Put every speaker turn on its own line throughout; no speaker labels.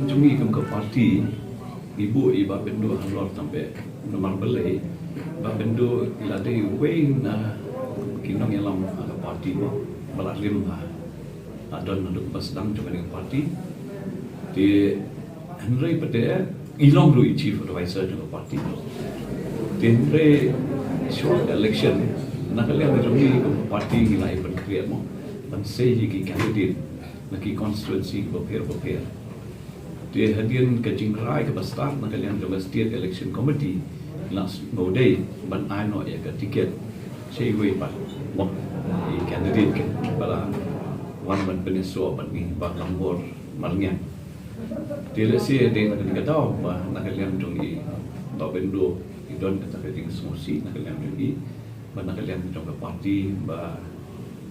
Cumi ke parti ibu iba bendu halor sampai nomor belai ba bendu ilade way na kinong yalam ala parti mo balalim adon untuk pasdang cuma dengan parti di Henry pada ilong lu chief advisor dengan parti di Henry short election nakalian cumi ke parti ngilai berkreat mo dan say ki candidate naki constituency berpair dia hadirin ke Jingrai ke Bastar nak kalian ke State Election Committee last day ban ano ya ke tiket sei we pa mo i candidate ke para wan ban peneso ban ni ba lambor malngian dia lesi dia nak kata ba nak kalian jongi ba bendo idon kata ke smosi nak kalian jongi ba nak kalian jong ke parti ba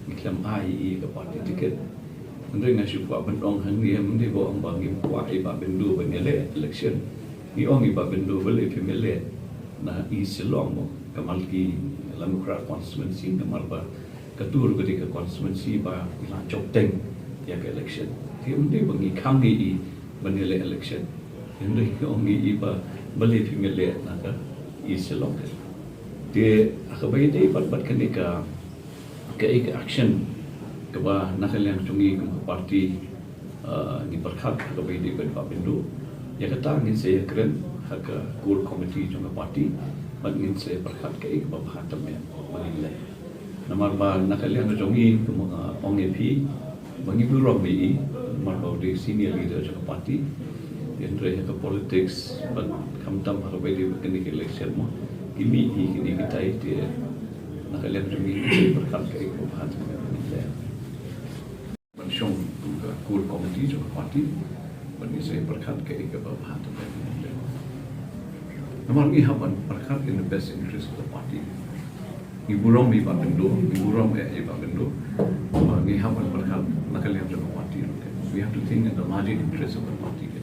iklam ai ke parti tiket Mending nasi buat bendong hangi, mending buat orang bagi buat iba bendu benele election. Ni orang iba bendu beli pemilih. Nah isilong mo kamal ki Lamukra constituency kamal ba ketur ketika constituency ba ilang copteng ya ke election. Dia mending bagi kami i benele election. Mending orang iba beli pemilih nak isilong. Dia akabai dia bat kenika ke action keba nakalian cungi ke parti di berkat keba di Pak Bendu ya kata ingin saya keren hak core committee cungi parti ingin saya berkat ke keba bahatam ya menilai nomor ba nakalian cungi ke mga ONGP bagi bureau BI nomor di senior leader cungi parti yang dari ke politics ban kamtam hak keba di kenik election mo kimi kini kita itu nakalian cungi saya berkat ke keba bahatam ya menilai Syong core committee juga parti bagi saya berkat ke kebawahan terbaik. Namun ini haman berkat in the best interest of the party. Ibu rom iba bendo, ibu rom iba bendo. Ini haman berkat nakalian juga parti. We have to think in the larger interest of the party.